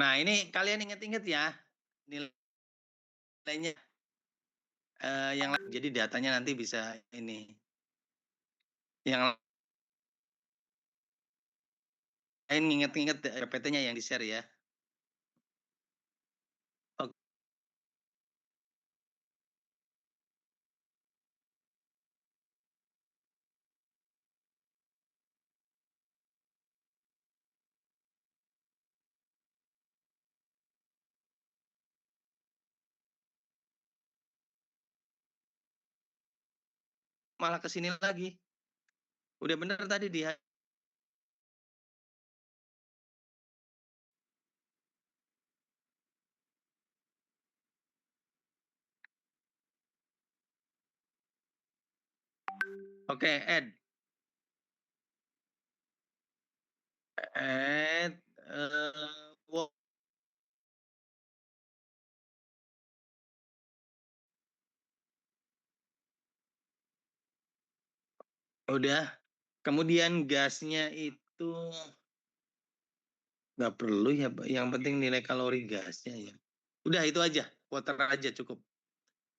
Nah, ini kalian inget-inget ya nilainya, yang jadi datanya nanti bisa ini, yang lain inget-inget PPT-nya yang di-share ya. Ok malah ke sini lagi. Udah bener tadi dia. Oke, add, wo udah. Kemudian gasnya itu nggak perlu ya, yang penting nilai kalori gasnya ya. Udah itu aja, water aja cukup.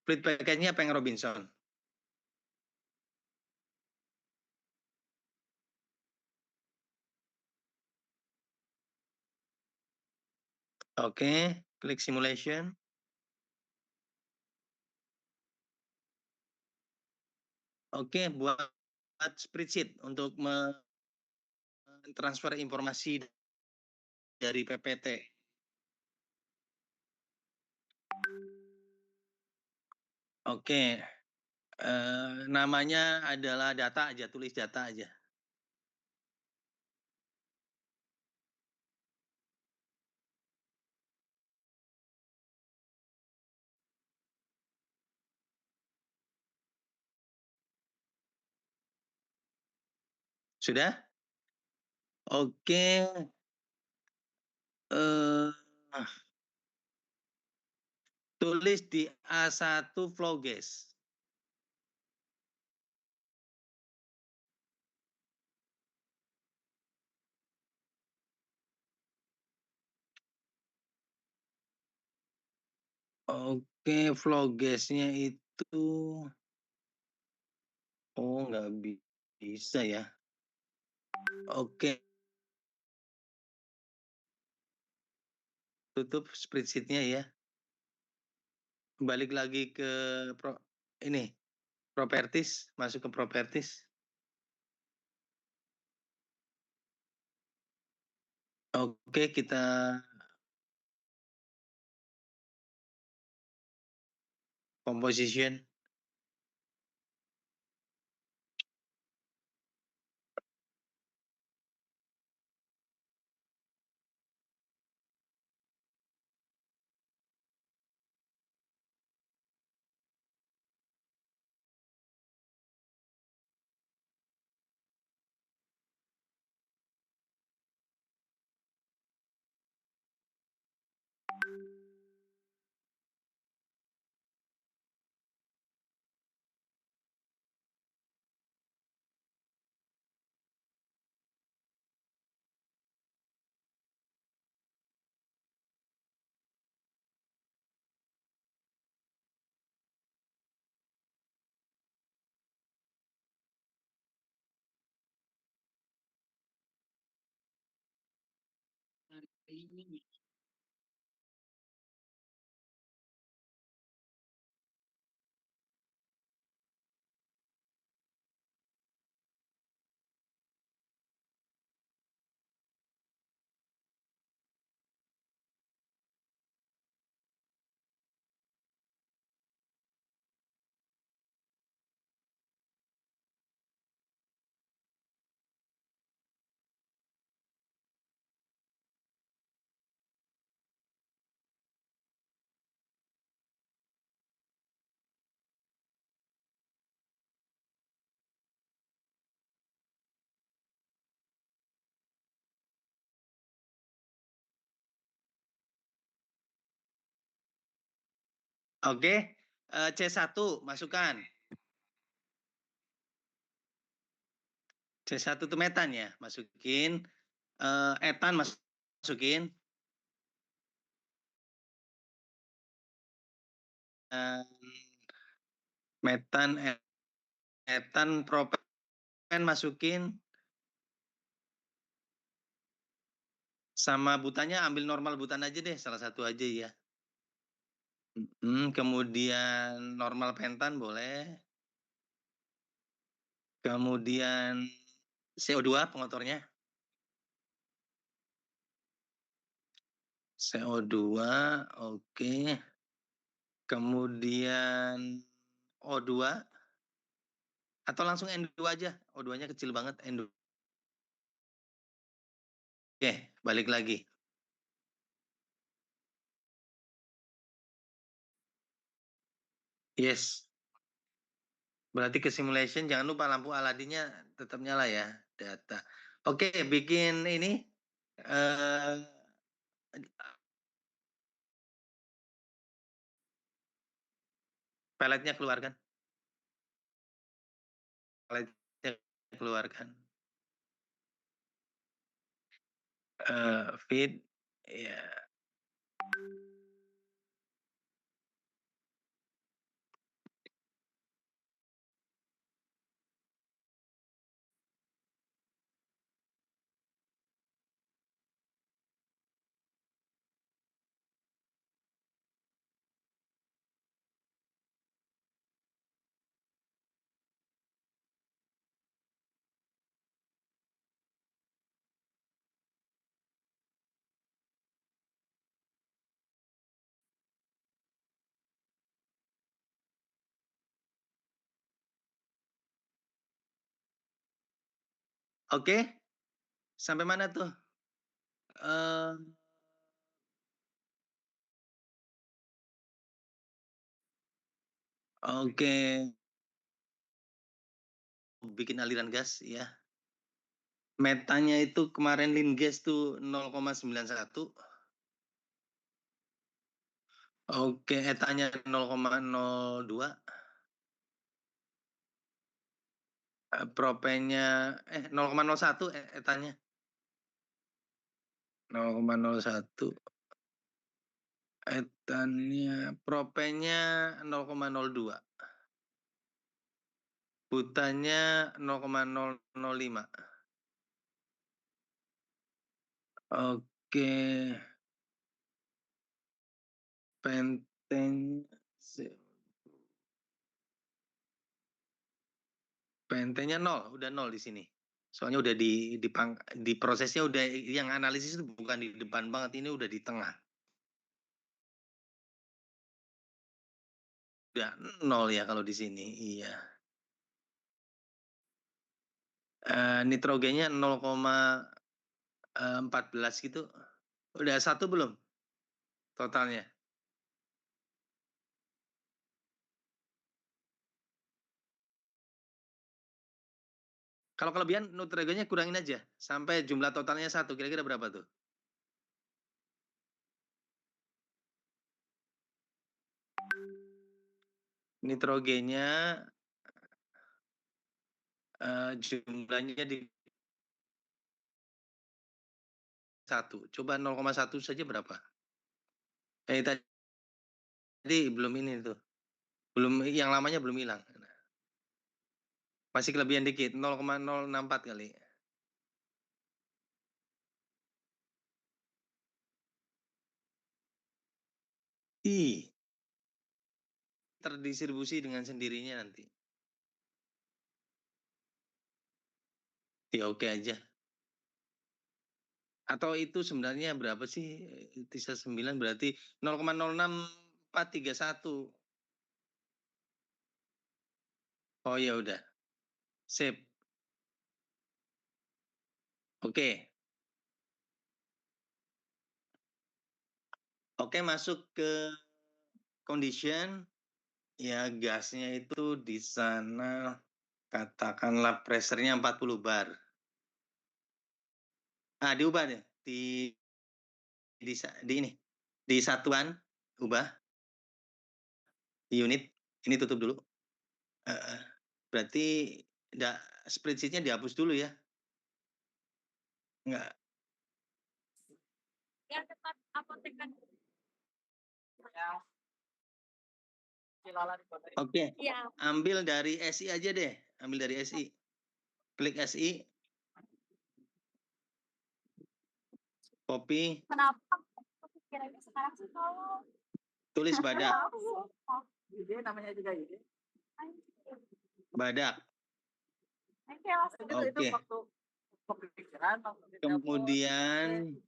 Fleet package-nya Peng Robinson. Oke, klik simulation. Oke, buat spreadsheet untuk mentransfer informasi dari PPT. Oke, namanya adalah data aja, tulis data aja. Sudah? Oke, eh, tulis di A1 flow gas. Oke, flow gasnya itu, oh nggak bisa ya. Oke, tutup spreadsheet-nya ya. Balik lagi ke ini, properties, masuk ke properties. Oke, kita composition. Oke, C1 masukkan. C1 itu metan ya, masukin. Etan masukin. metan, etan, propen masukin. Sama butannya ambil normal butan aja deh, salah satu aja ya. Kemudian normal pentan boleh. Kemudian CO2 pengotornya. CO2, oke. Kemudian O2 atau langsung N2 aja. O2-nya kecil banget, N2. Oke, balik lagi. Yes. Berarti ke simulation jangan lupa lampu Aladinnya tetap nyala ya, data. Oke, bikin ini eh peletnya keluarkan. Peletnya keluarkan. Feed ya. Oke. Sampai mana tuh? Eh oke. Bikin aliran gas ya. Metanya itu kemarin lin gas tuh 0,91. Oke, etanya 0,02. Propennya 0,01 etanya. 0,01. Etannya, propennya 0,02. Butannya 0,005. Oke, penteng pentenya 0, udah 0 di sini. Soalnya udah di prosesnya udah yang analisis itu bukan di depan banget, ini udah di tengah. Udah 0 ya kalau di sini, iya. Nitrogennya 0,14 gitu. Udah 1 belum totalnya? Kalau kelebihan nitrogennya kurangin aja sampai jumlah totalnya 1. Kira-kira berapa tuh? Nitrogennya jumlahnya di 1. Coba 0,1 saja berapa? Tadi belum ini tuh. Belum, yang lamanya belum hilang. Masih kelebihan dikit, 0,064 kali. Ih, terdistribusi dengan sendirinya nanti. Ya oke aja. Atau itu sebenarnya berapa sih? Tisa 9 berarti 0,06431. Oh ya udah. Sip. Oke. Oke, masuk ke condition. Ya, gasnya itu di sana katakanlah pressure-nya 40 bar. Nah, diubah deh. Di ini. Di satuan, ubah. Di unit. Ini tutup dulu. Berarti spreadsheet-nya dihapus dulu ya. Enggak. Yang dekat apotek kan. Ya. Oke. Iya. Ambil dari SI aja deh. Ambil dari SI. Klik SI. Copy. Kenapa pikirannya sekarang sih kalau Tulis badak. Ide namanya juga ide. Badak. Itu Oke. waktu kepikiran. Kemudian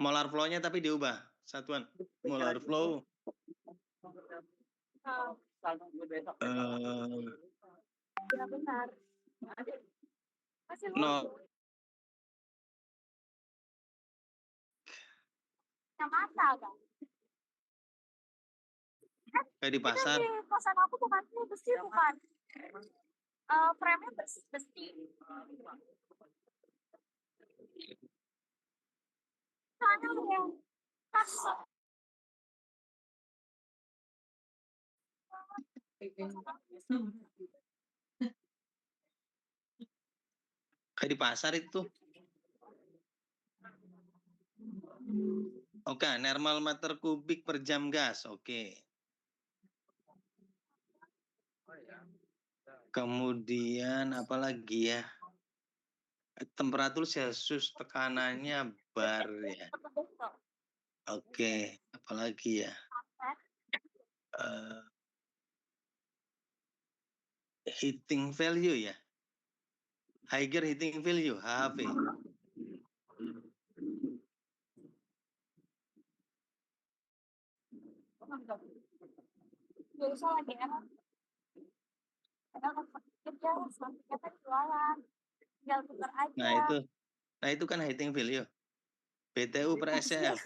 molar flow-nya tapi diubah. Satuan. Molar flow. Ya benar. Masih No. yang mata kan? Kayak di pasar. Itu di kosan aku bukan besi, bukan. Frame-nya besi. Soalnya yang kasar. Kayak di pasar itu. Oke, normal meter kubik per jam gas. Oke. Kemudian apa lagi ya? Temperatur Celcius tekanannya bar ya. Oke, apalagi ya? Heating value ya. Higher heating value, HV. Gak usah lagi enak. Kerja selanjutnya kan jualan. Tinggal tukar aja. Nah itu kan heating value. BTU per SCF.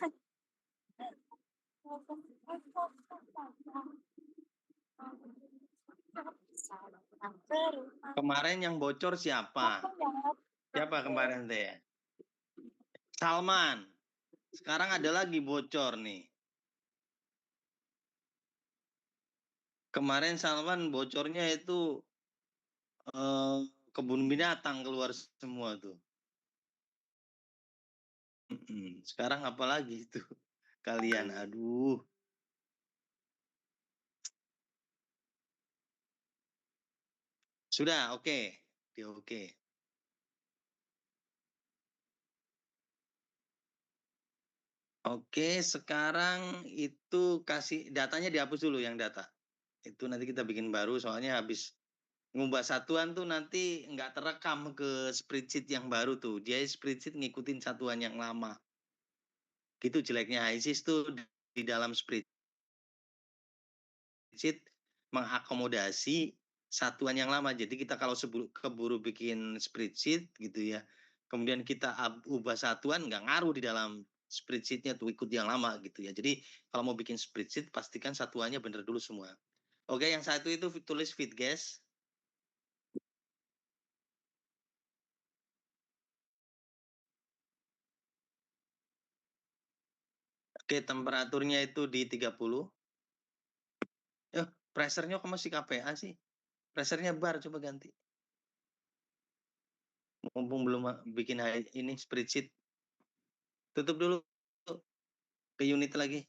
Kemarin yang bocor siapa? Siapa kemarin teh? Salman. Sekarang ada lagi bocor nih. Kemarin Salman bocornya itu kebun binatang keluar semua tuh. Sekarang apa lagi itu? Kalian, aduh. Sudah, oke. Oke. Oke, sekarang itu kasih datanya dihapus dulu yang data. Itu nanti kita bikin baru soalnya habis ngubah satuan tuh nanti nggak terekam ke spreadsheet yang baru tuh. Dia spreadsheet ngikutin satuan yang lama. Gitu jeleknya HISIS tuh di dalam spreadsheet mengakomodasi satuan yang lama. Jadi kita kalau keburu bikin spreadsheet gitu ya, kemudian kita ubah satuan nggak ngaruh di dalam spreadsheetnya tuh ikut yang lama gitu ya. Jadi kalau mau bikin spreadsheet pastikan satuannya bener dulu semua. Oke, yang satu itu tulis feed gas. Oke, temperaturnya itu di 30. Pressure-nya kok masih KPA sih? Pressure-nya bar, coba ganti. Mumpung belum bikin ini spreadsheet. Tutup dulu. Ke unit lagi.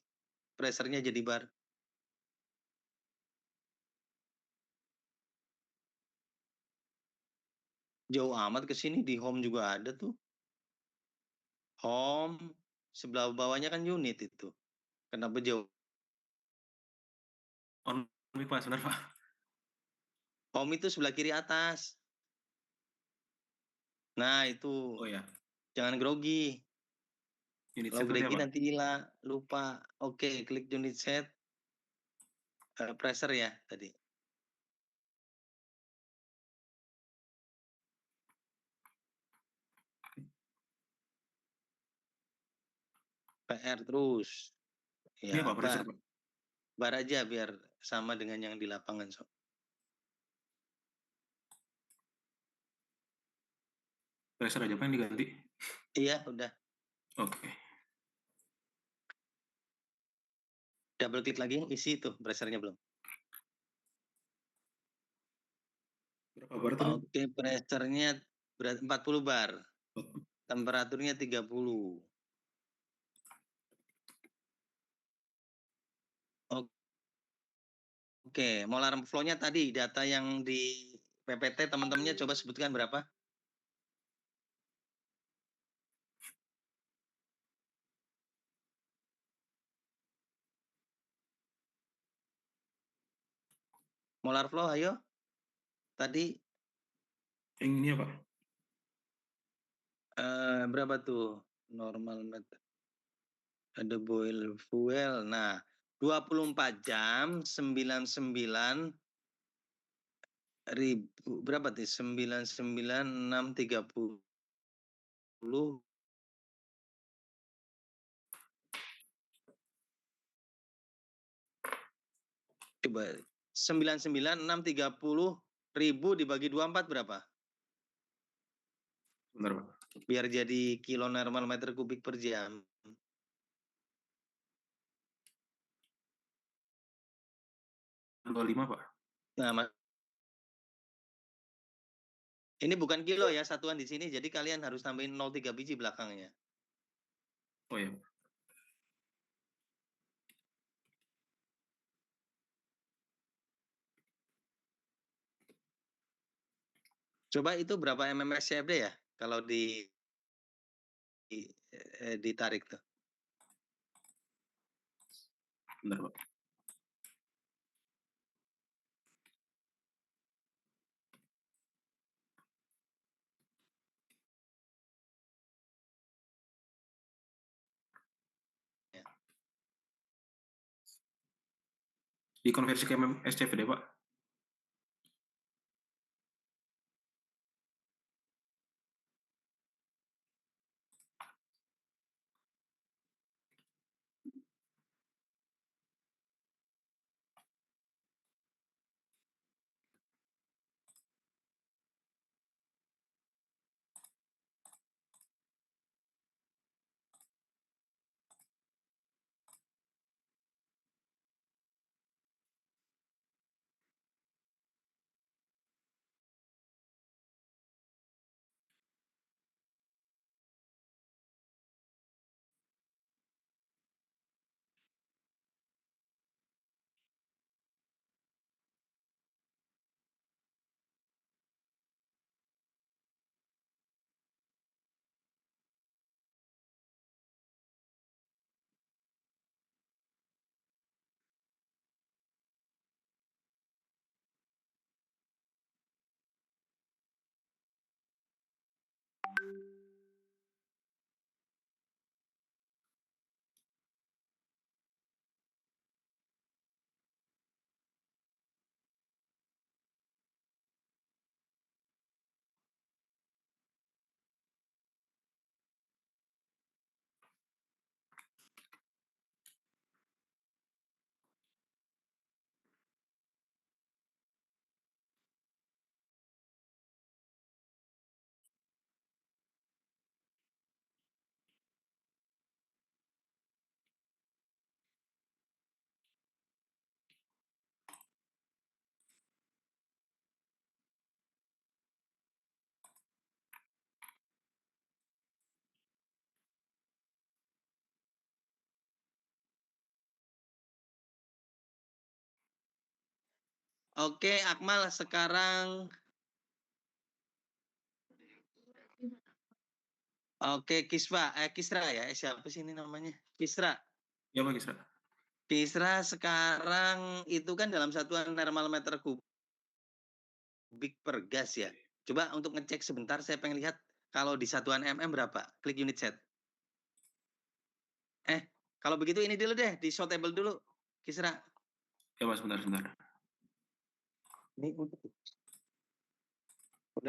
Pressure-nya jadi bar. Jauh amat ke sini, di home juga ada tuh. Home, sebelah bawahnya kan unit itu. Kenapa jauh? Pak, sebentar Pak. Home itu sebelah kiri atas. Nah itu. Oh ya. Jangan grogi. Unit Kalau set grogi apa? nanti hilang, lupa. Oke, klik unit set. Pressure ya tadi. PR terus. Ya, Pak, pressure Pak. Bar aja biar sama dengan yang di lapangan. So. Pressure aja Pak yang diganti? Iya, udah. Oke. Double klik lagi, isi itu, pressure-nya belum. Berapa bar tadi? Oke, pressure-nya 40 bar. Temperaturnya 30. Oke. Oke, molar flow-nya tadi data yang di PPT teman-temannya coba sebutkan berapa? Molar flow, ayo. Tadi Yang ini apa? berapa tuh? Normal meter. Ada boil fuel. Nah, 24 jam 99 ribu berapa tuh? 99.630 coba 99.630 ribu dibagi 24 berapa? Bentar, Pak. Biar jadi kilo normal meter kubik per jam. 25, Pak. Nah, ini bukan kilo ya satuan di sini, jadi kalian harus tambahin 0,3 biji belakangnya. Oh ya. Coba itu berapa MMS CFD ya? Kalau ditarik tuh. Bentar, Pak. Ya. Dikonversi ke SCFD, Pak. Oke, Akmal sekarang. Oke, Kisra ya. Siapa sih ini namanya? Kisra. Ya, Pak, Kisra. Kisra sekarang itu kan dalam satuan normal meter kubik per gas ya. Coba untuk ngecek sebentar, saya pengen lihat kalau di satuan mm berapa. Klik unit set. Kalau begitu ini dulu deh, di show table dulu, Kisra. Ya, Pak, sebentar. Ini udah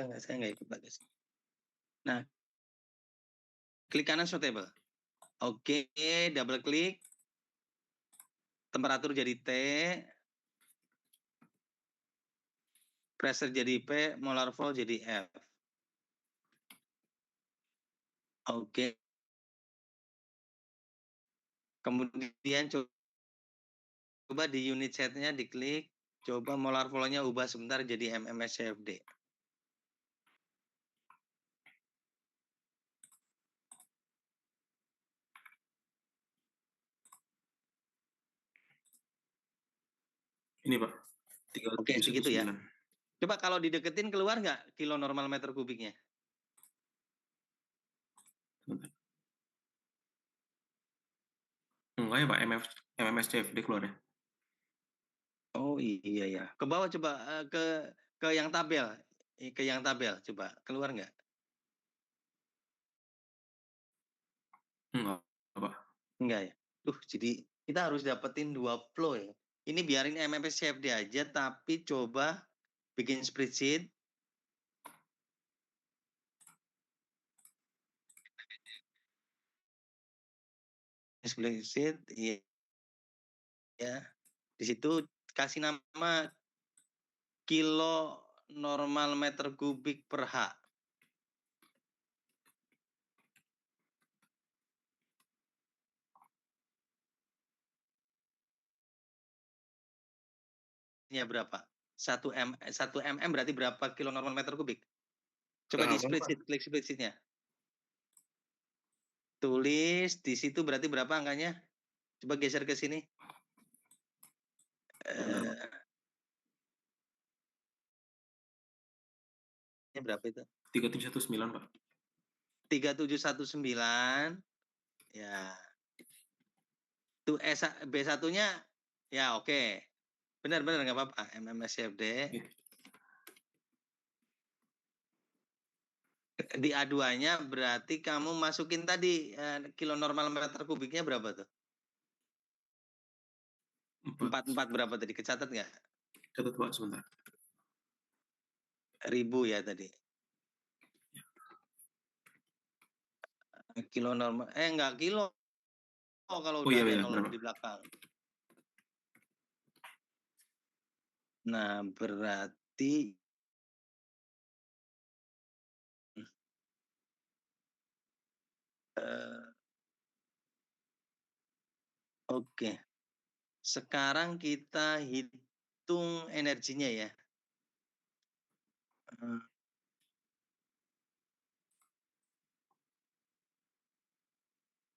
nggak, saya nggak ikut bagas. Nah, klik kanan show table. Oke, double klik. Temperatur jadi T. Pressure jadi P, molar flow jadi F. Oke. Kemudian coba di unit setnya diklik. Coba molar flow-nya ubah sebentar jadi MMSCFD. Ini, Pak. Oke, segitu ya. 3719. Coba kalau dideketin keluar nggak kilo normal meter kubiknya? Sebentar. Enggak ya, Pak, MMSCFD keluar ya? Oh, iya ya. Ke bawah coba, ke yang tabel, ke yang tabel coba, keluar nggak? Enggak, Pak. Enggak ya? Jadi kita harus dapetin 2 flow ya. Ini biarin MMS CFD aja, tapi coba bikin spreadsheet. Spreadsheet, iya ya. Di situ kasih nama kilo normal meter kubik per H. Nya berapa? 1 mm berarti berapa kilo normal meter kubik? Coba di Berapa, Pak? spreadsheet, klik spreadsheet-nya. Tulis di situ berarti berapa angkanya? Coba geser ke sini. Sebentar, Pak. Ini berapa itu? 3719, Pak. 3719. Ya. Tuh B1-nya ya oke. Benar nggak apa-apa. MMSCFD. Oke. Di A2-nya berarti kamu masukin tadi kilo normal meter kubiknya berapa tuh? 4. 44 berapa tadi? Kecatat nggak? Catat, Pak, sebentar. 1000 ya tadi. Kilo normal. Enggak kilo. Kalau Oh udah iya, ada iya, nol benar, Pak. di belakang. Nah, berarti oke. Sekarang kita hitung energinya ya.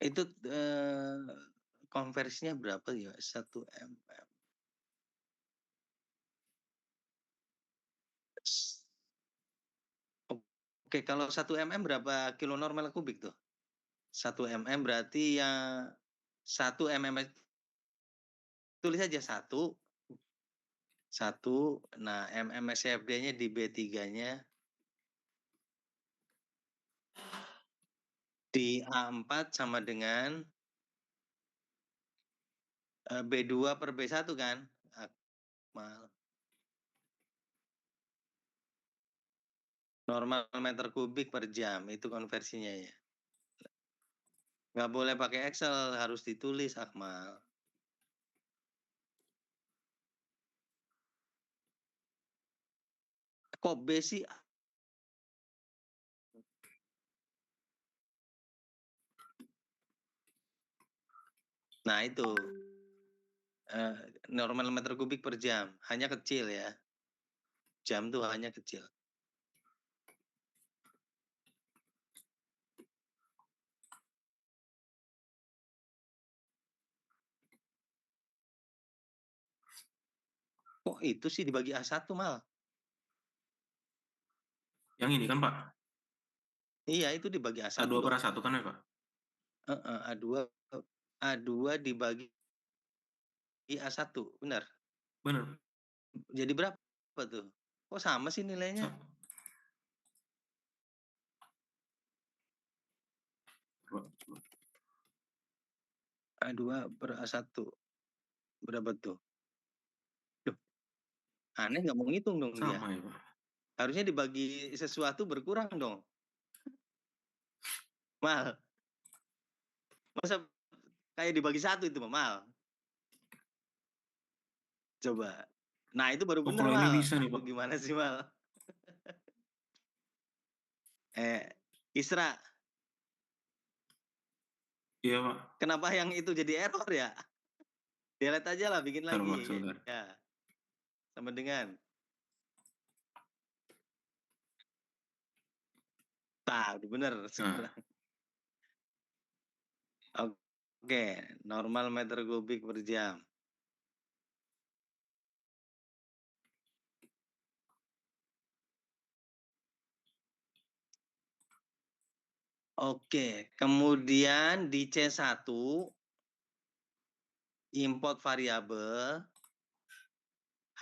Itu konversinya berapa ya? 1 mm. Oke, kalau 1 mm berapa kilo normal kubik tuh? 1 mm berarti ya 1 mm, tulis aja 1. Nah MMSCFD-nya di B3-nya di A4 sama dengan B2 per B1 kan? Akmal. Normal meter kubik per jam itu konversinya ya. Nggak boleh pakai Excel, harus ditulis Akmal. Kok B sih? Nah itu normal meter kubik per jam, hanya kecil ya. Jam tuh hanya kecil. Kok itu sih dibagi A1 mal? Yang ini kan, Pak? Iya itu dibagi A1 A2 per dong. A1 kan ya, Pak? A2 dibagi A1, benar? Benar. Jadi berapa tuh? Kok sama sih nilainya? A2 per A1. Berapa tuh? Loh, aneh nggak mau ngitung dong dia. Sama ya, Pak? Harusnya dibagi sesuatu berkurang dong. Mal. Masa kayak dibagi 1 itu mal? Coba. Nah itu baru Oh, bener kalau ini mal. bisa nih, Lu Pak. gimana sih mal? Isra, Iya, Pak. kenapa yang itu jadi error ya? Delete aja lah, bikin Bentar, Pak, lagi. sebentar. Ya, sama dengan. Udah bener Nah, sekarang. Oke, normal meter kubik per jam. Oke, kemudian di C1 import variabel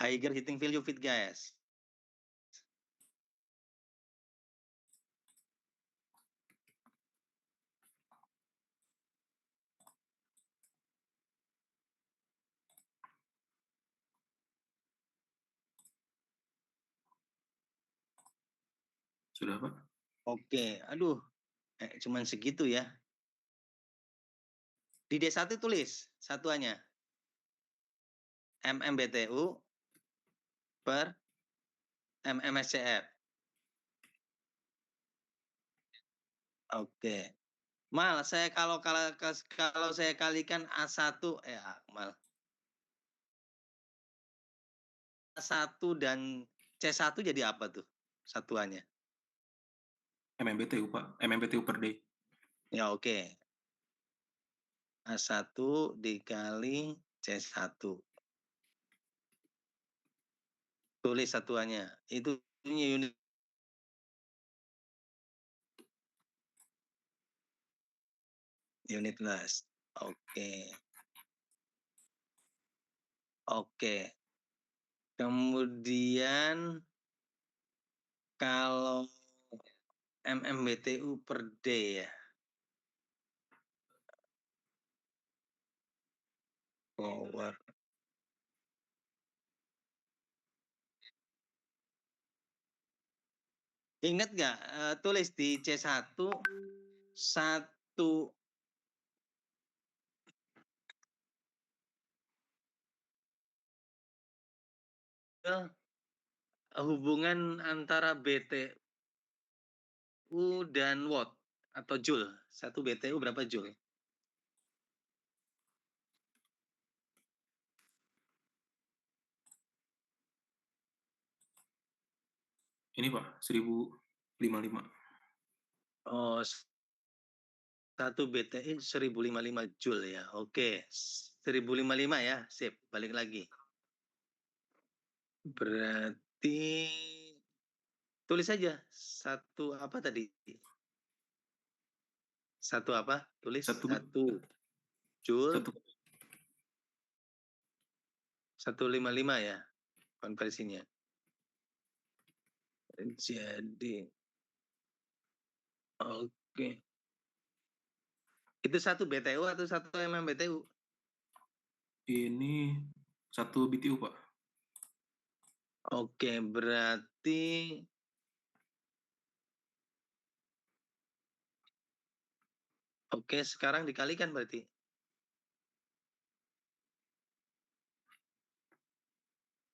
higher heating value feed gas. Sudah, Pak? Oke, aduh, cuman segitu ya. Di D1 tulis satuannya MMBTU per MMSCF. Oke. Mal, saya kalau saya kalikan A1 Mal. A1 dan C1 jadi apa tuh satuannya? MMBTU, Pak. MMBTU per day. Ya oke. A1 dikali C1. Tulis satuannya. Itu unit last. Oke. Oke. Kemudian kalau MMBTU per day ya. Power. Ingat nggak tulis di C1 satu hubungan antara BTU dan watt atau joule. 1 BTU berapa joule? Ini, Pak, 1055. Oh, 1 BTU 1055 joule ya. Oke. 1055 ya. Sip, balik lagi. Berarti tulis saja satu apa tadi? Satu apa? Tulis Satu, satu joule satu 155 ya konversinya. Jadi oke. Itu 1 BTU atau 1 MMBTU? ini 1 BTU, Pak. Oke, berarti oke, sekarang dikalikan berarti.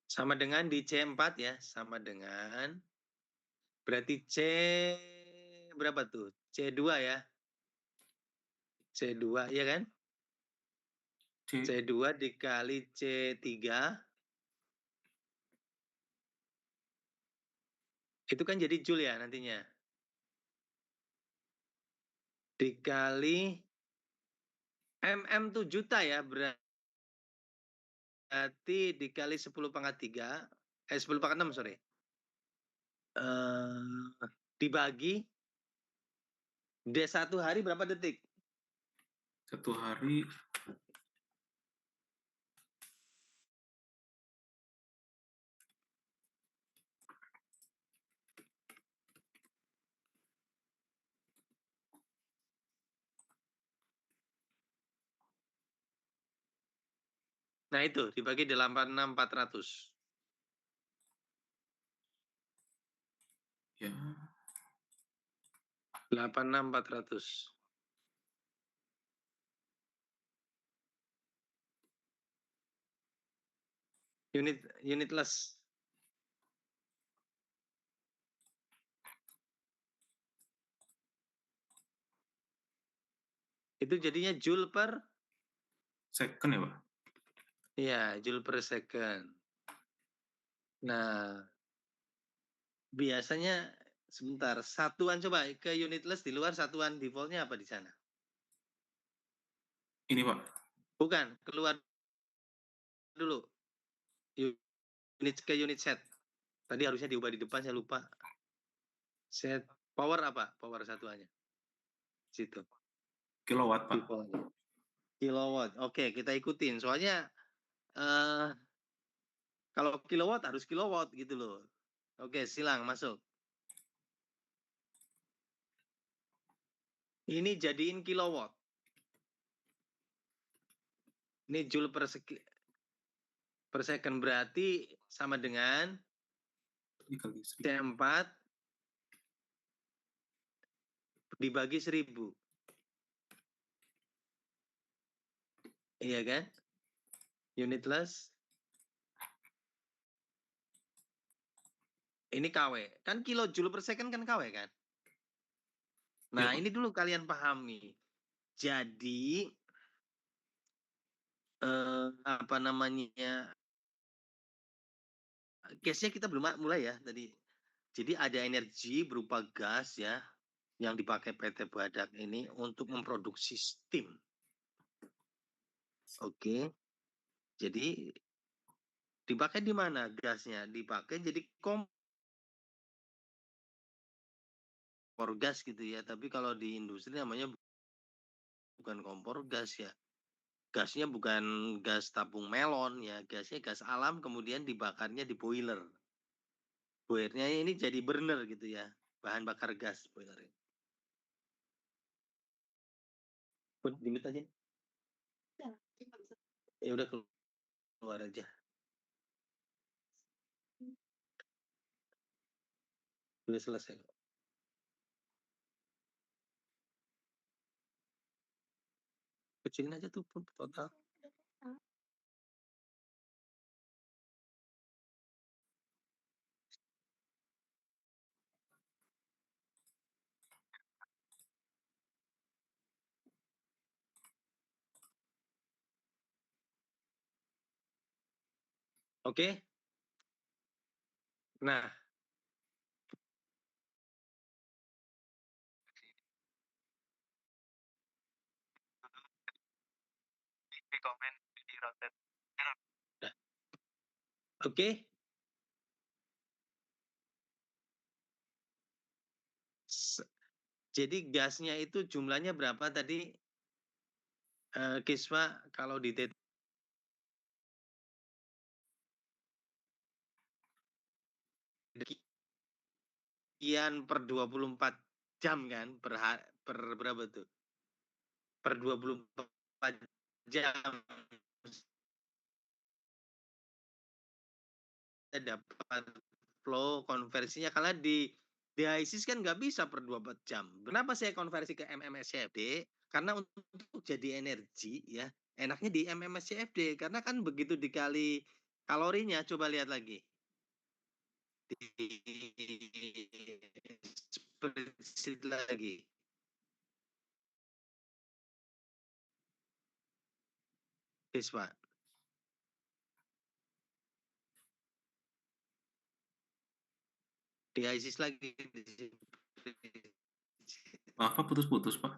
Sama dengan di C4 ya, sama dengan berarti C berapa tuh? C2 ya. C2 ya kan? C, C2 dikali C3 itu kan jadi joule ya nantinya. Dikali MM tuh juta ya, berarti dikali 10 pangkat 3, 10 pangkat 6 sorry. Dibagi D1 hari berapa detik? 1 hari Nah itu dibagi 86.400. ya 86.400. Unitless. Itu jadinya joule per second ya, Pak. ya, joule per second. Nah, biasanya sebentar, satuan coba ke unitless di luar satuan defaultnya apa di sana? Ini, Pak. Bukan, keluar dulu. Unit set. Tadi harusnya diubah di depan, saya lupa. Set power apa? Power satuannya. situ? Kilowatt, Pak. Kilowatt. Oke, kita ikutin. Soalnya kalau kilowatt harus kilowatt gitu loh. Oke, silang masuk. Ini jadiin kilowatt. Ini joule per second berarti sama dengan Dikali 1000. C4 dibagi 1000. Iya kan? Unitless. Ini KW. Kan kilojoule per second kan KW kan? Nah, Iya, Pak. ini dulu kalian pahami. Jadi apa namanya? Gasnya kita belum mulai ya tadi. Jadi ada energi berupa gas ya yang dipakai PT Badak ini untuk memproduksi steam. Oke. Jadi dipakai di mana gasnya? Dipakai jadi kompor gas gitu ya. Tapi kalau di industri namanya bukan kompor gas ya. Gasnya bukan gas tabung melon ya. Gasnya gas alam kemudian dibakarnya di boiler. Boilernya ini jadi burner gitu ya. Bahan bakar gas boiler. Dimit aja. Ya udah keluar aja. Udah selesai. Kecilin aja tuh total. Oke. Nah, nah, oke. Jadi gasnya itu jumlahnya berapa tadi? Kiswa kalau di sekian per 24 jam kan per berapa tuh? Per 24 jam kita dapat flow konversinya karena di ISIS kan nggak bisa per 24 jam. Kenapa saya konversi ke MMSCFD? Karena untuk jadi energi ya enaknya di MMSCFD karena kan begitu dikali kalorinya coba lihat lagi. Di spreadsheet lagi. Please, Pak. Di ISIS lagi. Maaf, Pak, putus-putus, Pak.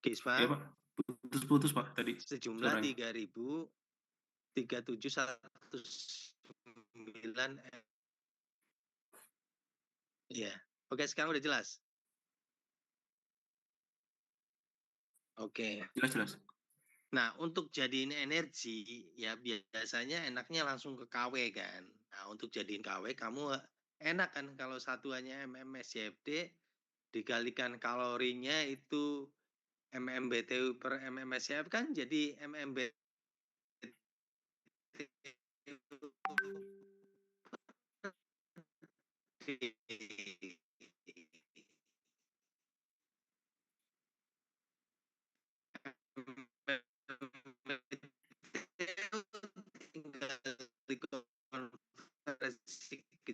Kiswa Iya, Pak. Putus-putus, Pak, tadi sejumlah suaranya. 3.37119. Iya. Oke, sekarang udah jelas. Oke. Jelas-jelas. Nah, untuk jadiin energi ya biasanya enaknya langsung ke KW kan. Nah, untuk jadiin KW kamu enak kan kalau satuannya MMSCFD dikalikan kalorinya itu MMBTU per MMSCF kan jadi MMBTU tinggal dikonversi ke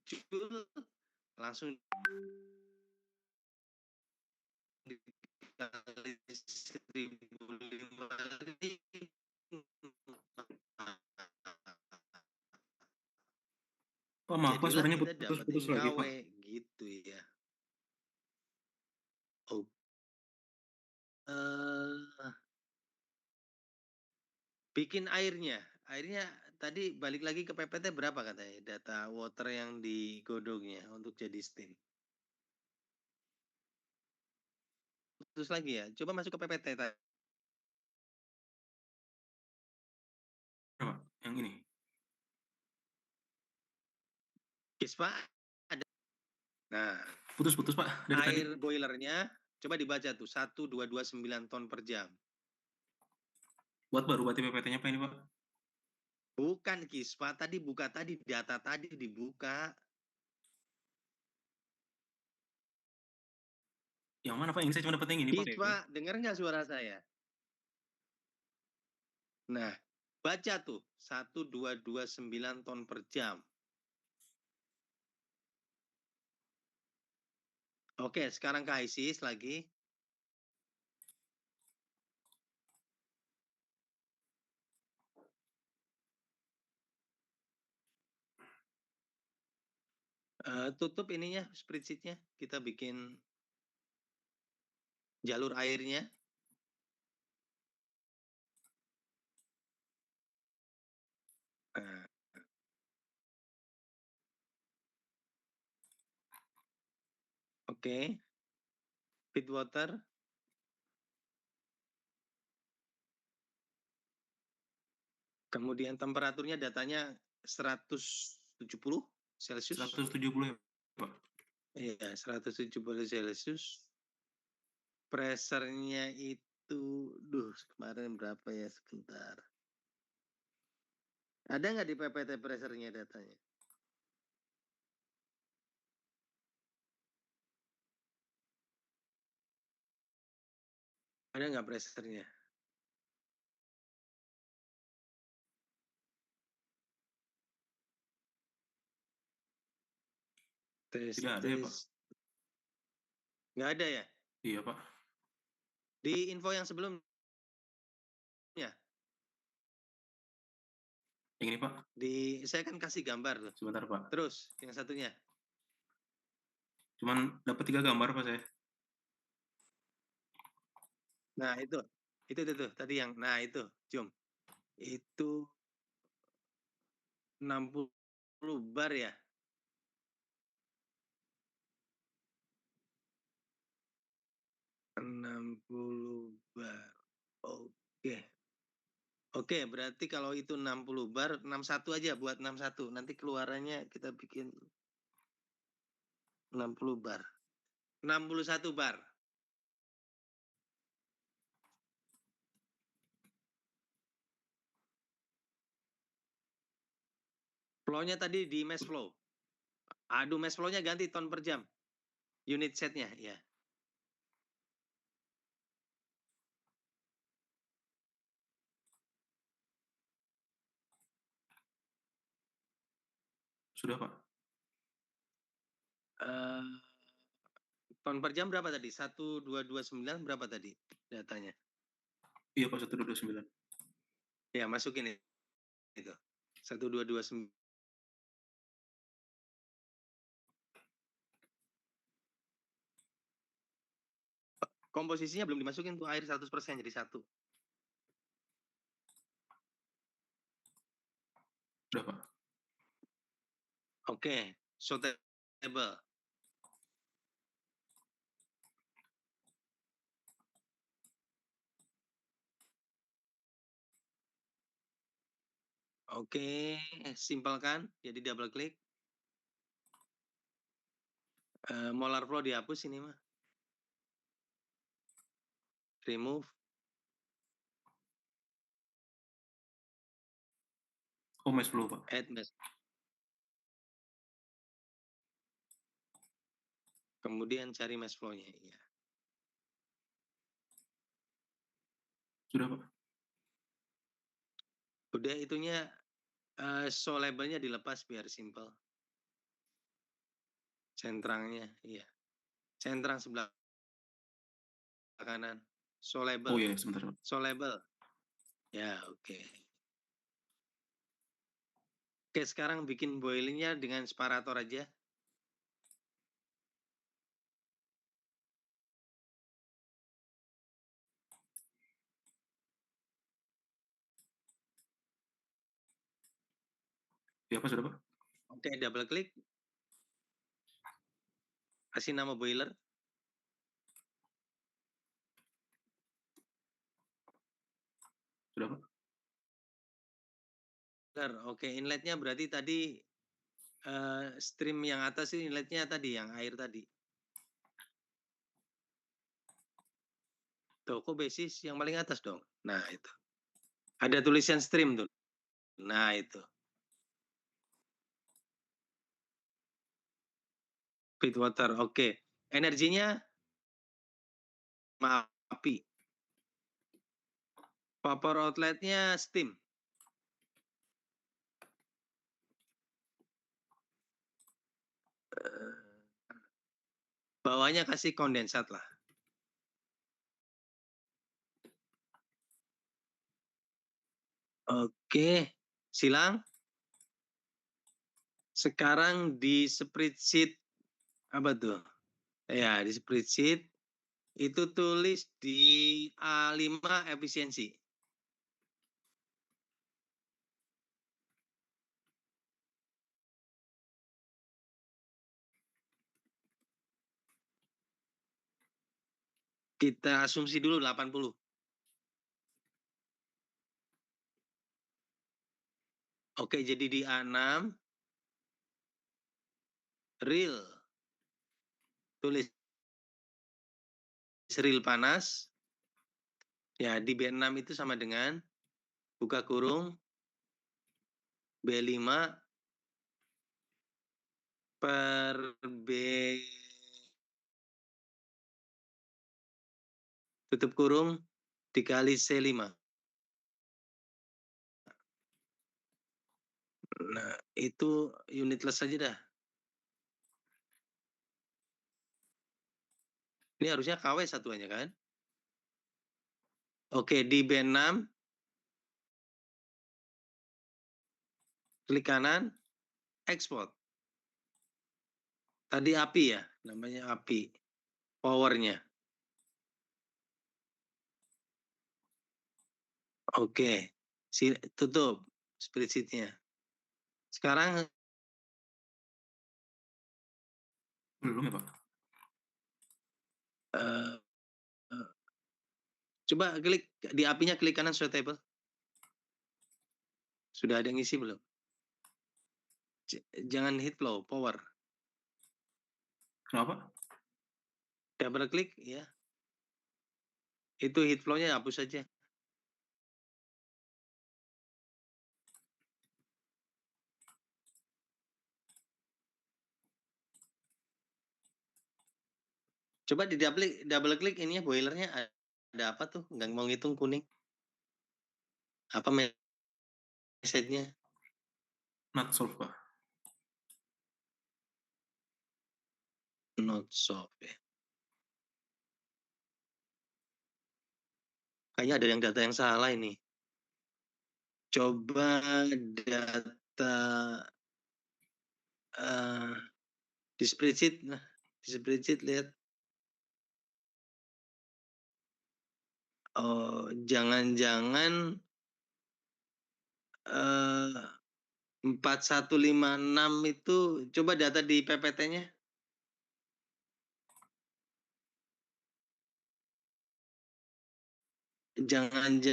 joule langsung dikali 1005. Pak, maaf, Pak, Jadilah suaranya kita putus-putus dapetin lagi, KW Pak. gitu ya. Oh, bikin airnya tadi balik lagi ke PPT berapa katanya data water yang digodongnya untuk jadi steam? Terus lagi ya, coba masuk ke PPT tadi. Berapa? Yang ini. Kispa ada. Nah, Putus-putus, Pak, dari tadi. air boilernya coba dibaca tuh 1229 ton per jam. Buat baru berarti PPT-nya apa ini, Pak? Bukan Kispa, tadi buka tadi data tadi dibuka. Yang mana, Pak? Ini saya cuma dapat yang ini, Pak. Kispa, dengar nggak suara saya? Nah, baca tuh 1229 ton per jam. Oke, sekarang ke ISIS lagi. Tutup ininya, spreadsheet-nya. Kita bikin jalur airnya. Nah, oke. Feed water. Kemudian temperaturnya datanya 170 Celcius. 170 ya, Pak? Iya, 170 Celcius. Pressure-nya itu, kemarin berapa ya, sebentar. Ada nggak di PPT pressure-nya datanya? Ada nggak pressure-nya? Tes, Tidak ada ya, Pak? nggak ada ya? Iya, Pak. Di info yang sebelumnya, Yang ini, Pak. saya kan kasih gambar tuh. Sebentar, Pak. Terus, yang satunya. Cuman dapat 3 gambar, Pak, saya. Nah, itu tuh, tadi yang, nah itu, Jom. Itu 60 bar ya? Enam 60 bar. Oke. Oke, berarti kalau itu 60 bar, 61 aja buat 61. Nanti keluarannya kita bikin 60 bar. 61 bar. Flow-nya tadi di mass flow. Aduh, mass flow-nya ganti ton per jam. Unit set-nya, ya. Sudah, Pak. Ton per jam berapa tadi? 1229 berapa tadi datanya? Iya, Pak, 1229. Ya, masukin itu. 1229. Komposisinya belum dimasukin tuh air 100% jadi satu. Sudah, Pak. Oke, suitable. Oke, simpelkan. Jadi double klik. Molar flow dihapus ini mah. Remove. Oh, mass flow, Pak. Add mass. Kemudian cari mass flow-nya. Ya. Sudah, Pak. Udah itunya, show labelnya dilepas biar simple. Centrangnya, iya. Centrang sebelah kanan. Show label. Oh iya, sebentar, Pak. Show label. Ya, oke. Oke, sekarang bikin boilingnya dengan separator aja. Siapa sudah, Pak? Oke, double klik. Kasih nama boiler. Sudah, Pak? Oke, inletnya berarti tadi stream yang atas ini inletnya tadi, yang air tadi. Tuh, kok basis yang paling atas dong? Nah, itu. Ada tulisan stream tuh. Nah, itu. Feed water, oke. Energinya maaf, api. Vapor outletnya steam. Bawahnya kasih kondensat lah. Oke, silang. Sekarang di spreadsheet apa tuh? Ya, di spreadsheet itu tulis di A5 efisiensi. Kita asumsi dulu 80. Oke, jadi di A6 real tulis real panas. Ya, di B6 itu sama dengan buka kurung B5 per B tutup kurung dikali C5. Nah, itu unitless saja dah. Ini harusnya KW satuannya kan? Oke, di B6 klik kanan, export. Tadi api ya, namanya api. Powernya. Oke, tutup spreadsheet-nya. Sekarang Belum ya, Pak? eh, eh, coba klik di apinya, klik kanan show table. Sudah ada yang ngisi belum? Jangan hit flow, power. Kenapa? Double klik ya. Itu hit flow-nya hapus saja. Coba di double klik ininya boilernya ada apa tuh? Nggak mau ngitung kuning. Apa message-nya? Not solved, Pak. Not solved ya. Kayaknya ada data yang salah ini. Coba data di spreadsheet, nah di spreadsheet lihat. Oh, jangan-jangan 4156 itu coba data di PPT-nya. Jangan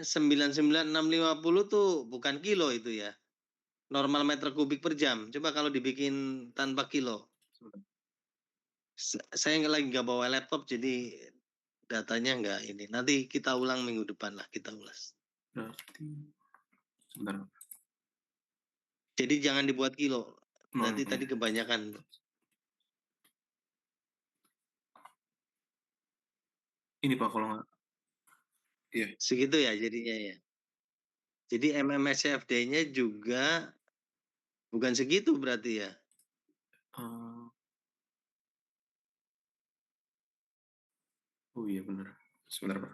99650 tuh bukan kilo itu ya. Normal meter kubik per jam. Coba kalau dibikin tanpa kilo. Saya lagi nggak bawa laptop jadi datanya nggak ini. Nanti kita ulang minggu depan lah, kita ulas. Berarti sebentar. Jadi jangan dibuat kilo. Berarti Nolnya. tadi kebanyakan. Ini Pak kalau nggak. Iya. Segitu ya jadinya ya. Jadi MMSCFD-nya juga bukan segitu berarti ya. Oh iya benar. Sebentar Pak.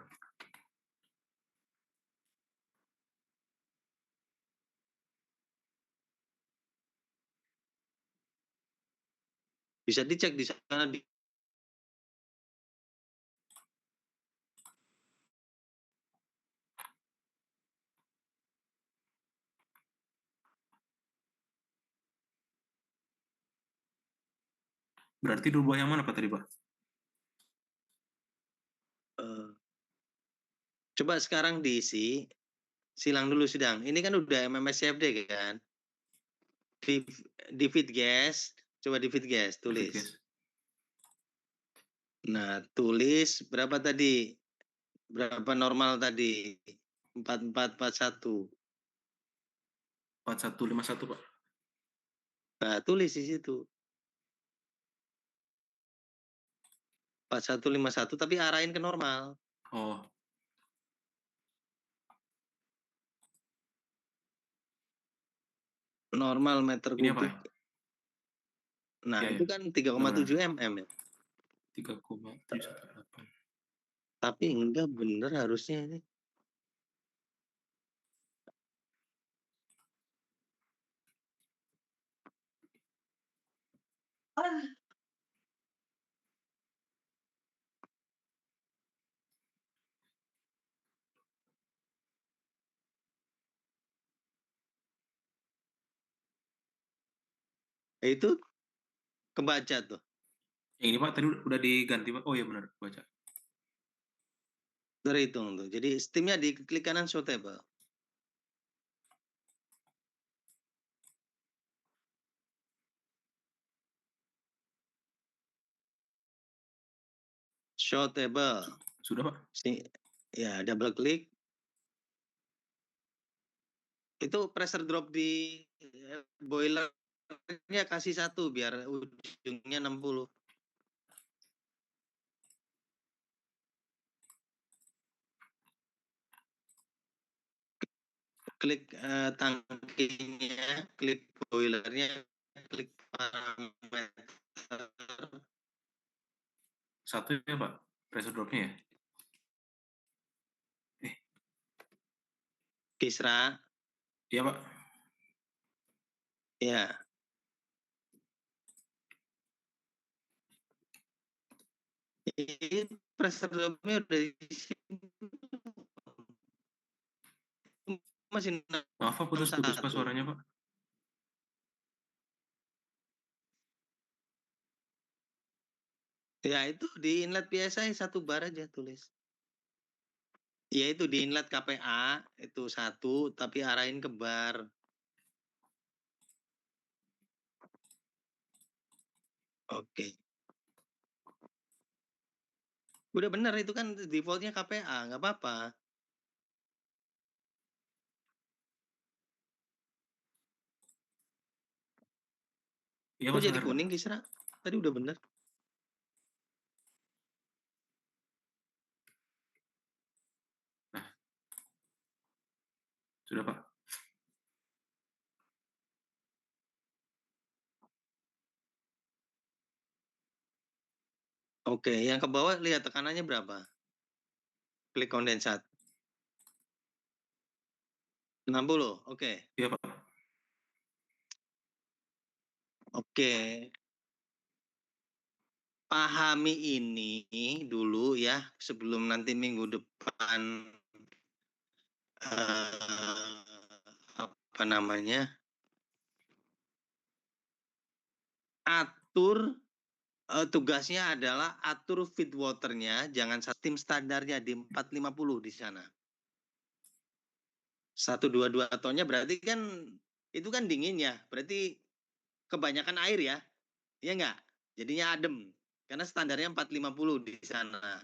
Bisa dicek di sana di Berarti rubah yang mana Pak tadi Pak? Eh, coba sekarang diisi, silang dulu sidang. Ini kan udah MMS CFD kan? Di, di feed gas, coba di feed gas, David, tulis. guys. Nah, tulis berapa tadi? Berapa normal tadi? 4441. 4151 Pak. Nah, tulis di situ. 4151 tapi arahin ke normal. Oh, Normal meter ini apa ya? kubik. Nah, Ya, itu ya. kan Benar-benar. 3,7 mm ya. 3,718. Tapi enggak bener harusnya ini. Itu kebaca tuh. Yang ini Pak tadi udah diganti Pak. Oh iya benar, baca. Terhitung tuh. Jadi steamnya di klik kanan show table. Show table. Sudah Pak? Ya, double klik. Itu pressure drop di boilernya kasih 1 biar ujungnya 60. Klik tangkinya, klik boilernya, klik parameter. Satu ya Pak, pressure dropnya ya? Kisra, Iya Pak. ya. Ini pressure dropnya udah di sini. Masih Maaf Pak, putus-putus Pak 61. suaranya Pak. Ya itu di inlet PSI 1 bar aja tulis. Ya itu di inlet KPA itu 1 tapi arahin ke bar. Oke. Udah bener itu kan defaultnya KPA, nggak apa-apa. Iya Kok Mas jadi benar Pak. kuning Kisra? Tadi udah bener. Nah, sudah Pak. Oke, yang ke bawah lihat tekanannya berapa? Klik kondensat. 60, oke. Iya Pak. Oke. Pahami ini dulu ya sebelum nanti minggu depan apa namanya? Atur tugasnya adalah atur feed waternya jangan steam standarnya di 450 di sana. 122 tonnya berarti kan itu kan dingin ya, berarti kebanyakan air ya. Iya enggak? Jadinya adem. Karena standarnya 450 di sana.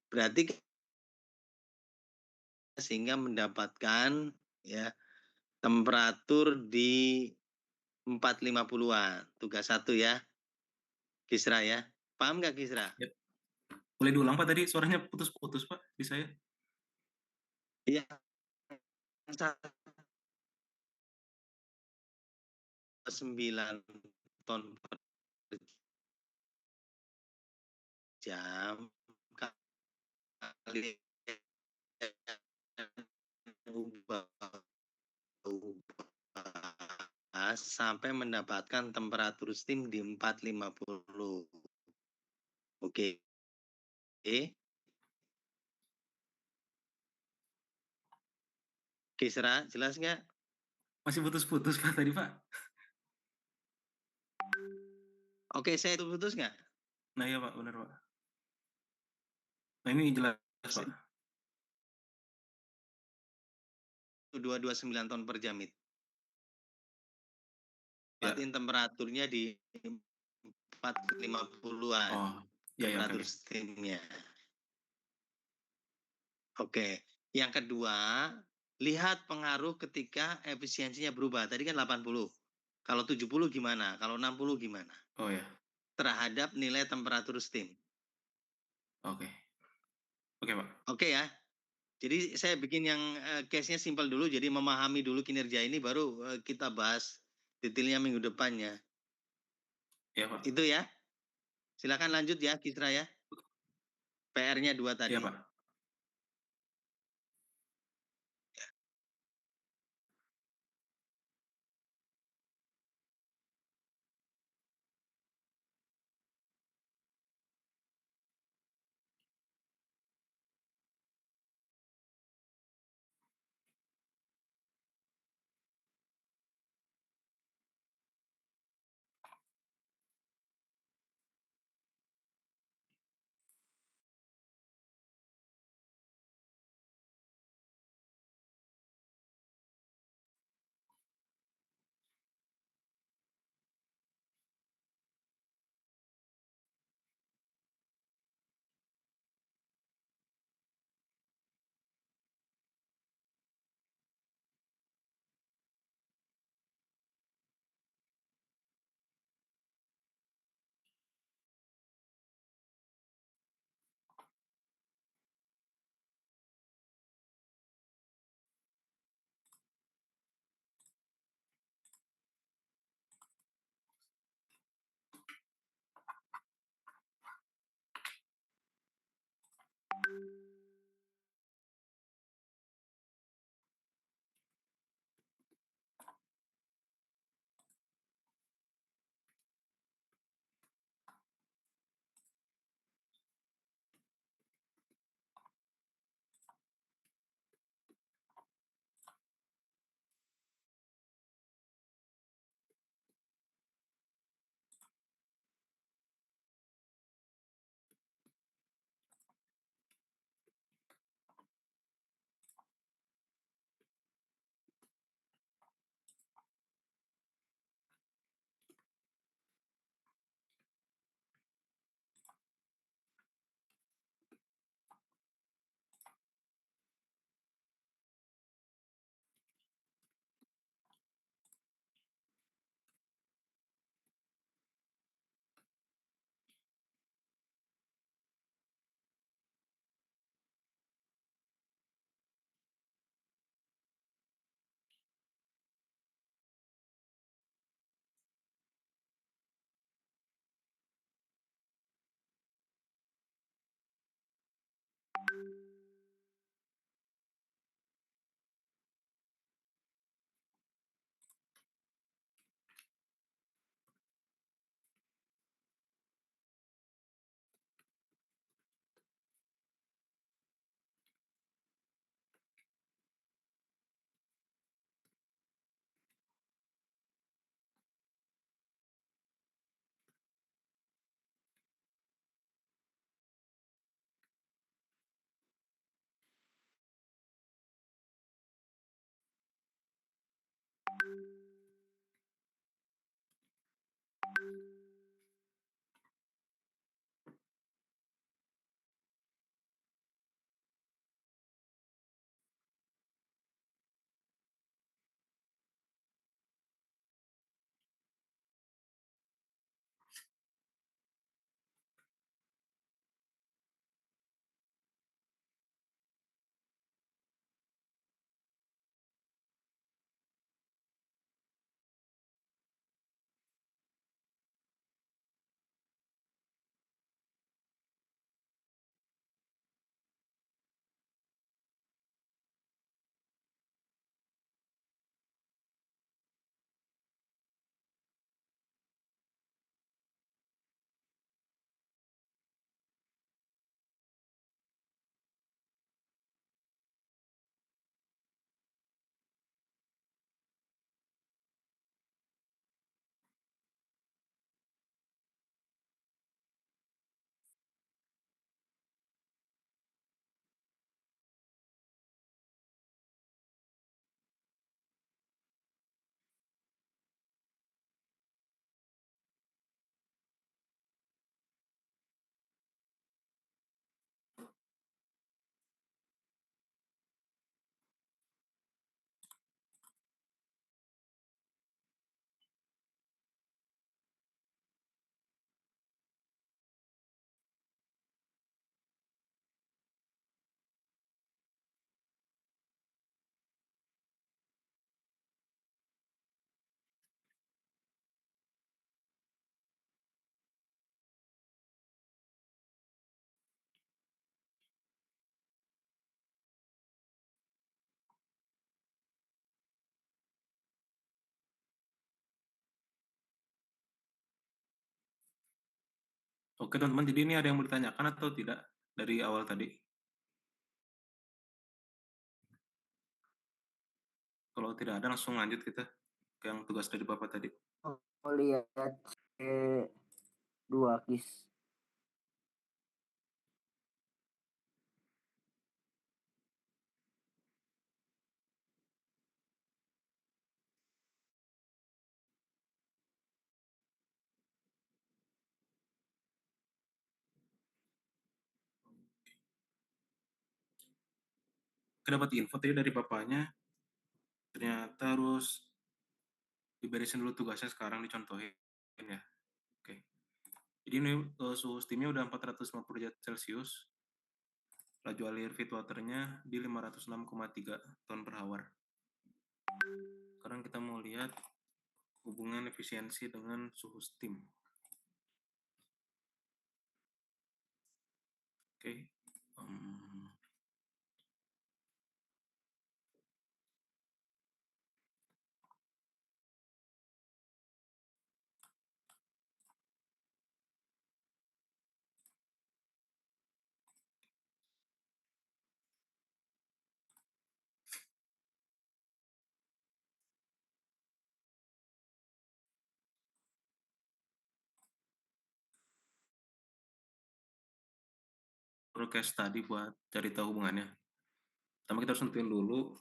Berarti sehingga mendapatkan ya temperatur di 450-an. Tugas 1 ya. Kisra ya. Paham nggak Kisra? Ya. Boleh diulang Pak tadi suaranya putus-putus Pak di saya. Iya. 9 ton per jam kali ubah sampai mendapatkan temperatur steam di 450. Oke. Kisra, jelas nggak? Masih putus-putus Pak tadi Pak. Oke, saya putus nggak? Nah iya Pak, benar Pak. Nah ini jelas Pak. 229 ton per jam itu. Ya. Berarti temperaturnya di 450-an Oh, iya ya, oke. temperatur steamnya. Oke. Yang kedua, lihat pengaruh ketika efisiensinya berubah. Tadi kan 80. Kalau 70 gimana? Kalau 60 gimana? Oh ya, Terhadap nilai temperatur steam. oke. Oke Pak. Oke ya. Jadi saya bikin yang case-nya simpel dulu. Jadi memahami dulu kinerja ini baru kita bahas detailnya minggu depannya. Iya Pak. Itu ya. Silakan lanjut ya, Kisra ya. PR-nya 2 Iya tadi. Pak. Oke teman-teman, jadi ini ada yang mau ditanyakan atau tidak dari awal tadi? Kalau tidak ada, langsung lanjut kita ke yang tugas dari Bapak tadi. Mau lihat C2 kis. Kita dapat info tadi dari Bapaknya, ternyata harus diberikan dulu tugasnya sekarang dicontohin ya. Oke. Jadi ini suhu steamnya udah 450 derajat Celcius, laju alir feedwaternya di 506,3 ton per hour. Sekarang kita mau lihat hubungan efisiensi dengan suhu steam. Oke. Perlu case tadi buat cari tahu hubungannya. Pertama kita harus nentuin dulu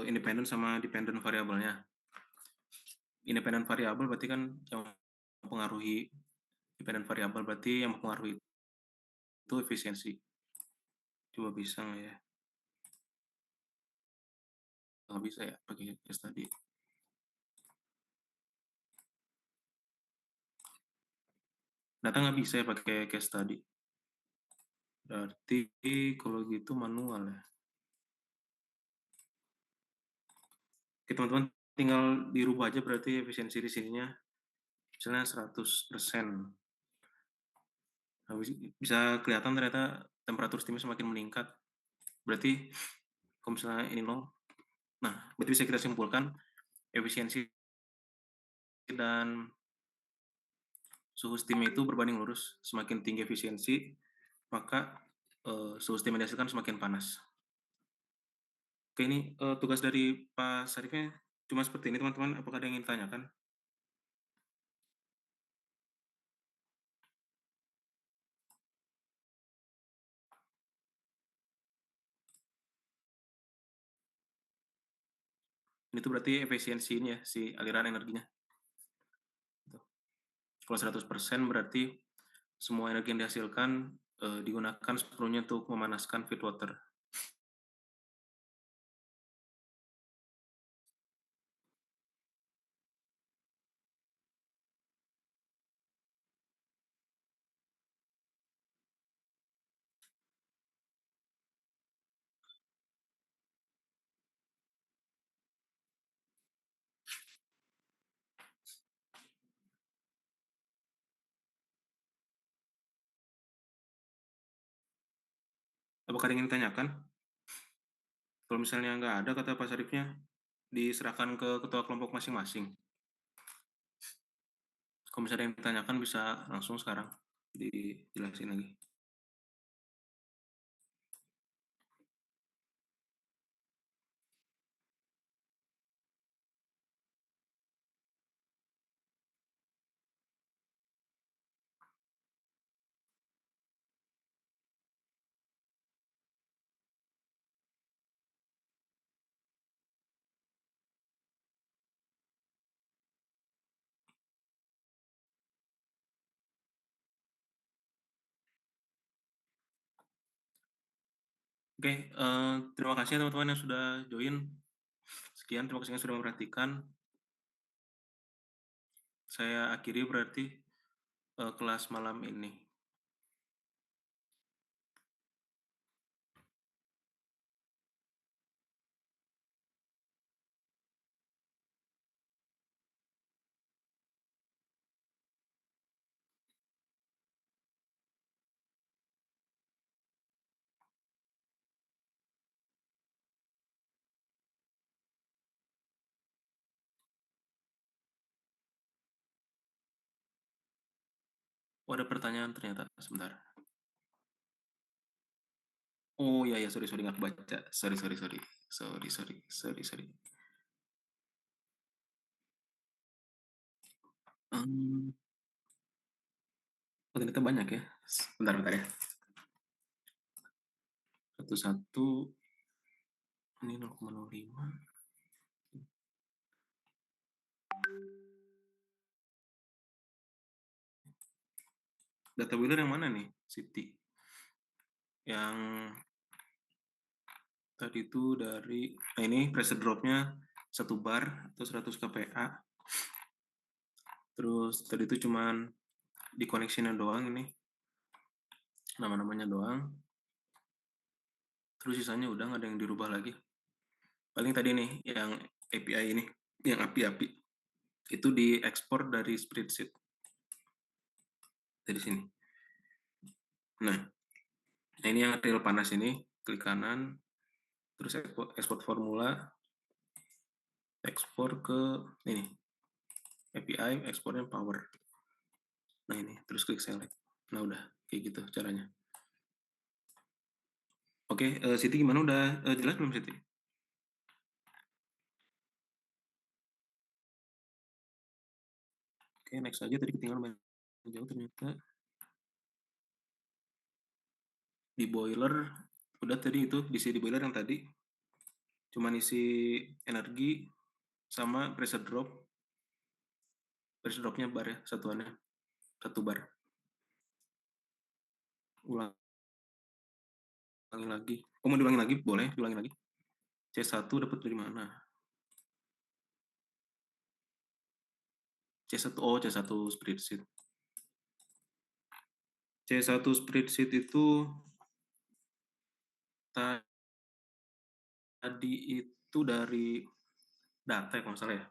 independen sama dependent variabelnya. Independent variabel berarti kan yang mempengaruhi, dependent variabel berarti yang mempengaruhi itu efisiensi. Coba bisa nggak ya? Nggak bisa ya pakai case tadi. Data nggak bisa ya pakai case tadi. Berarti kalau gitu manual ya. Oke teman-teman, tinggal dirubah aja berarti efisiensi di sininya. Misalnya 100%. Nah, bisa kelihatan ternyata temperatur steamnya semakin meningkat. Berarti kalau misalnya ini 0, nah berarti bisa kita simpulkan efisiensi dan suhu steam itu berbanding lurus. Semakin tinggi efisiensi, maka suhu steam yang dihasilkan semakin panas. Oke, ini tugas dari Pak Sarifnya cuma seperti ini teman-teman. Apakah ada yang ingin ditanyakan? Ini tuh berarti efisiensi ini ya, si aliran energinya. Kalau 100% berarti semua energi yang dihasilkan digunakan sepenuhnya untuk memanaskan feed water. Apakah ada yang ingin ditanyakan? Kalau misalnya nggak ada, kata Pak Sarifnya, diserahkan ke ketua kelompok masing-masing. Kalau misalnya ada yang ditanyakan, bisa langsung sekarang dijelasin lagi. Oke, terima kasih ya teman-teman yang sudah join. Sekian, terima kasih yang sudah memperhatikan. Saya akhiri berarti kelas malam ini. Oh, ada pertanyaan ternyata, sebentar. Oh, iya, ya, sorry, nggak kebaca. Sorry. Mmm, oh, ternyata banyak ya. Bentar ya. Satu-satu, ini 0,05. Data wheeler yang mana nih, Siti? Yang tadi itu dari, nah ini pressure drop-nya 1 bar atau 100 kPa. Terus tadi itu cuman di connection-nya doang ini, nama-namanya doang. Terus sisanya udah nggak ada yang dirubah lagi. Paling tadi nih yang API ini, yang API itu diekspor dari spreadsheet dari sini. Nah, ini yang real panas ini, klik kanan, terus ekspor formula, ekspor ke ini API, ekspornya power. Nah ini, terus klik select. Nah udah, kayak gitu caranya. Oke, Siti gimana? Udah jelas belum, Siti? Oke, next aja. Tadi ketinggalan banyak jauh ternyata. Di boiler, udah tadi itu, di boiler yang tadi. Cuman isi energi sama pressure drop. Pressure dropnya bar ya, satuannya. 1 bar. Ulangi lagi. Oh, mau diulangi lagi? Boleh, diulangi lagi. C1 dapat dari mana? C1, oh C1 spreadsheet. C1 spreadsheet itu tadi itu dari data ya, kalau nggak salah ya.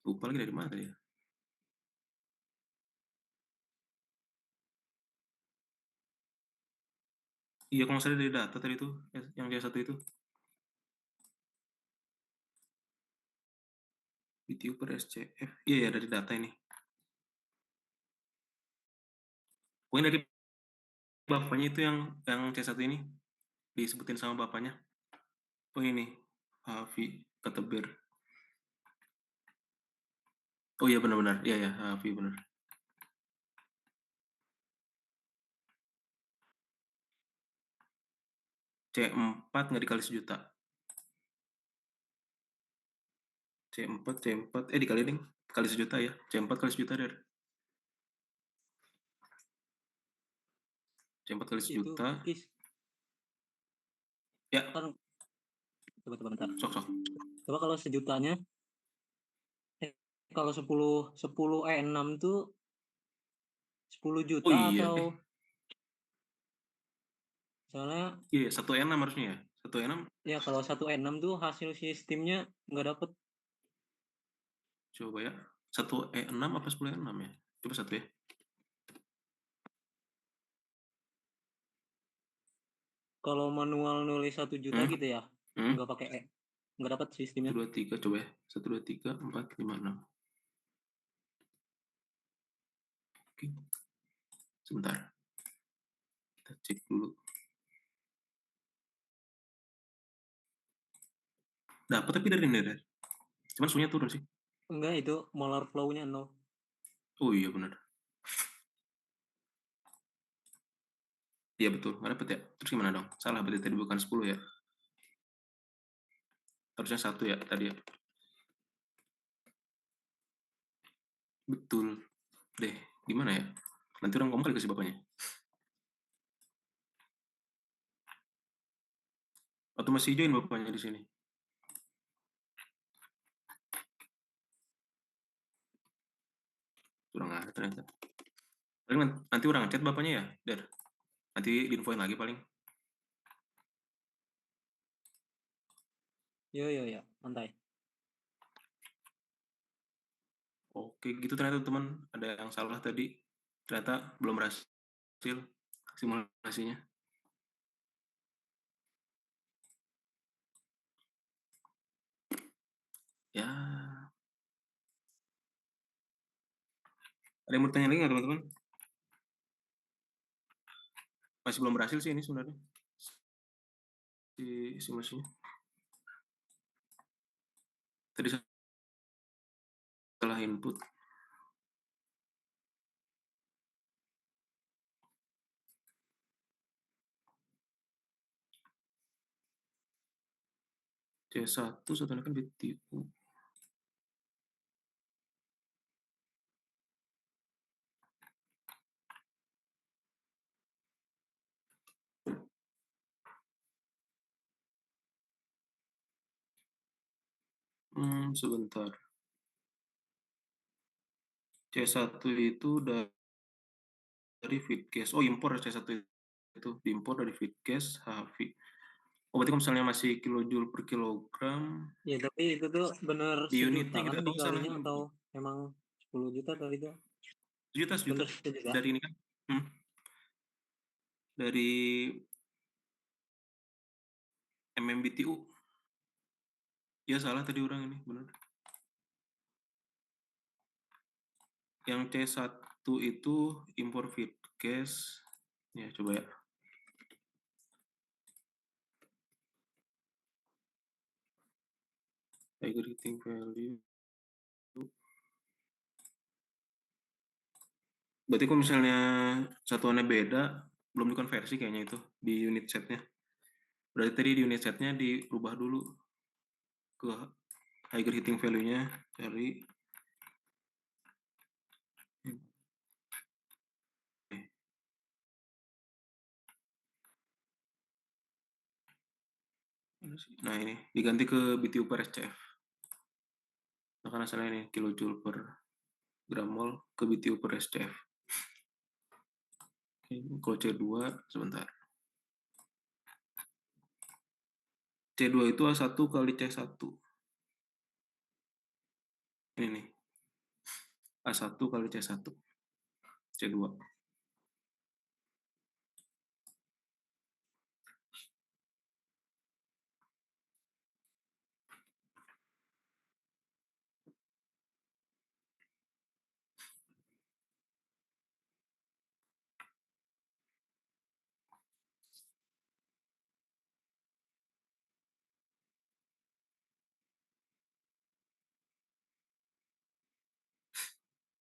Lupa lagi dari mana ya. Iya, kalau nggak salah dari data tadi itu, yang C1 itu. BTU per SCF. Iya ya, dari data ini. Pokoknya dari bapaknya itu yang C1 ini disebutin sama bapaknya. Oh ini, Hafi kata Ber. Oh iya benar-benar, iya ya, Hafi benar. C4 nggak dikali sejuta. C4 dikali ding, kali sejuta ya. C4 kali sejuta der. C4 kali Itu sejuta. Kis, Ya, kan coba bentar. sok. Coba kalau sejutanya, kalau 6 tuh 10 Oh juta iya, atau soalnya iya 1 harusnya ya. 1 ya kalau 1 6 tuh hasil sistemnya nggak dapet. coba ya. 1 apa 10 ya? Coba 1 ya. Kalau manual nulis 1 juta Hmm? gitu ya, Hmm? nggak pakai nggak dapat sistemnya. 1, 2, 3, coba ya. 1, 2, 3, 4, 5, 6. Oke, sebentar. Kita cek dulu. Dapat tapi dari ini der. Cuman suhunya turun sih. Enggak, itu molar flow-nya 0. Oh iya benar. Iya betul, nggak dapet ya. Terus gimana dong? Salah berarti tadi bukan 10 ya. Harusnya 1 ya tadi ya. Betul. Deh, gimana ya? Nanti orang ngomong kali ke si bapaknya. Atau masih join bapaknya di sini? Kurang ada ternyata. Paling nanti orang ngechat bapaknya ya, Der. Nanti diinfoin lagi paling. Yo, santai. Oke, gitu ternyata teman. Ada yang salah tadi. Ternyata belum berhasil simulasinya. Ya, Ada yang mau tanya lagi nggak teman-teman? Masih belum berhasil sih ini sebenarnya. Si simulasinya. Tadi setelah input. C1 satunya kan BTU. Sebentar. C1 itu dari feedcast. Oh, impor C1 itu diimpor dari feedcast HV. Oh, berarti kalau misalnya masih kilojoule per kilogram Ya tapi itu tuh bener di sejuta unitnya kan gitu atau salah? dikalinya atau emang 10 juta tadi itu? Sejuta, sejuta. Bener sejuta? Dari ini kan. Dari MMBTU. Ya salah tadi orang ini, benar. Yang C1 itu impor feedcast. Ya, coba ya. Aggregating value. Berarti kalau misalnya satuannya beda, belum dikonversi kayaknya itu di unit setnya. Berarti tadi di unit setnya dirubah dulu ke higher hitting value-nya dari nah ini diganti ke BTU per SCF. Nah, karena salah ini kilojoule per gram mol ke BTU per SCF. Oke, kalau C2 sebentar. C2 itu A1 kali C1. Ini nih. A1 kali C1. C2.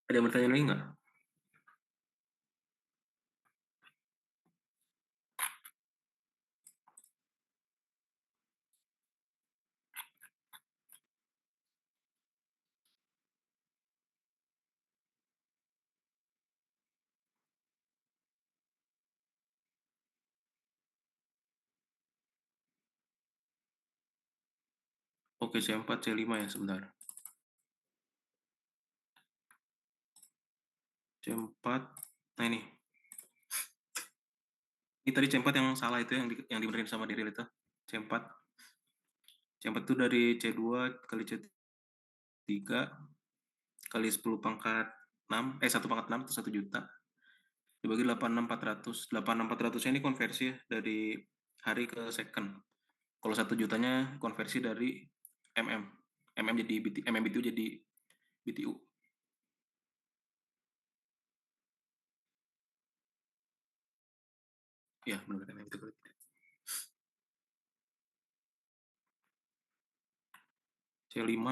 Ada yang bertanya lagi nggak? Oke, C4, C5 ya, sebentar. C4, nah ini. Ini tadi C4 yang salah itu yang dibenerin sama Diril itu. C4. C4 itu dari C2 kali C3 kali 10 pangkat 6, 1 pangkat 6 itu 1 juta. Dibagi 86.400. 86.400 ini konversi ya, dari hari ke second. Kalau 1 jutanya konversi dari mm. Jadi BTU jadi BTU. Ya, benar MM itu. C5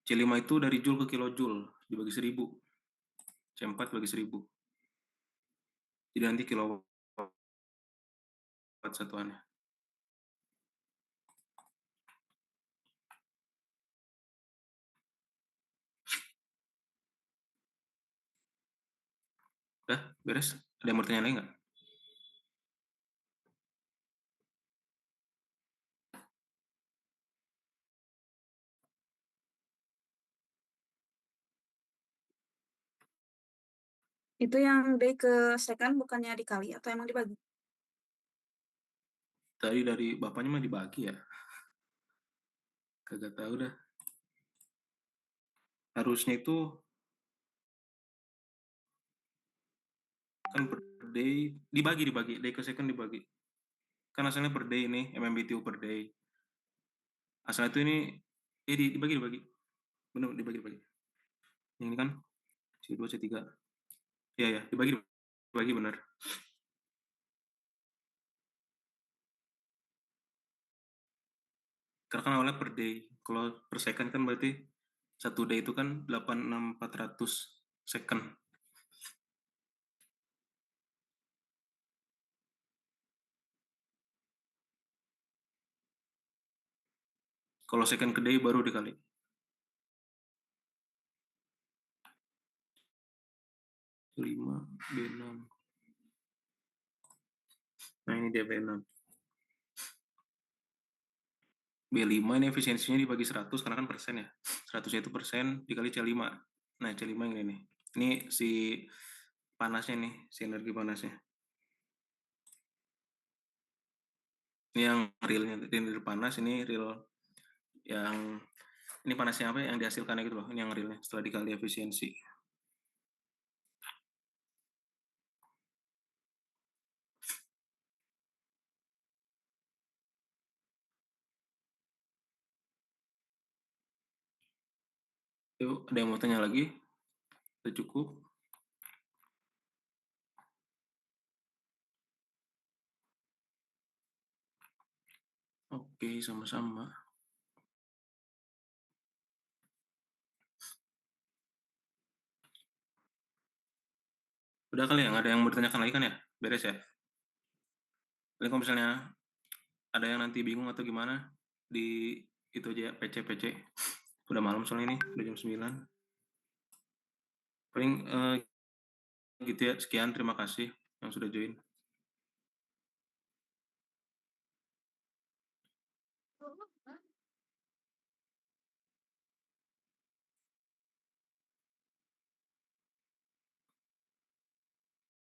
C5 itu dari joule ke kilojoule dibagi 1000. C4 bagi 1000. Jadi nanti kilowatt satuannya. Udah, beres? Ada yang mau tanya lagi nggak? Itu yang day ke second bukannya dikali atau emang dibagi? Tadi dari bapaknya mah dibagi ya. Kagak tahu dah. Harusnya itu kan per day dibagi day ke second dibagi. Kan asalnya per day ini MMBTU per day. Asal itu ini dibagi. Benar dibagi. Yang ini kan C2, C3. Iya ya, dibagi benar. Karena kan awalnya per day. Kalau per second kan berarti 1 day itu kan 86.400 second. Kalau second ke day baru dikali. B5, B6. Nah ini dia B6. B5 ini efisiensinya dibagi 100 karena kan persen ya. 100-nya itu persen dikali C5. Nah C5 yang ini nih. Ini si panasnya nih, si energi panasnya. Ini yang realnya, real panas, ini real yang ini panasnya apa yang dihasilkannya gitu loh. Ini yang realnya setelah dikali efisiensi. Yuk, ada yang mau tanya lagi? Sudah cukup? Oke, sama-sama. Udah kali ya, nggak ada yang mau ditanyakan lagi kan ya? Beres ya? Jadi kalau misalnya ada yang nanti bingung atau gimana, di itu aja ya, PC. Udah malam soalnya ini, udah jam 9. Paling gitu ya, sekian, terima kasih yang sudah join.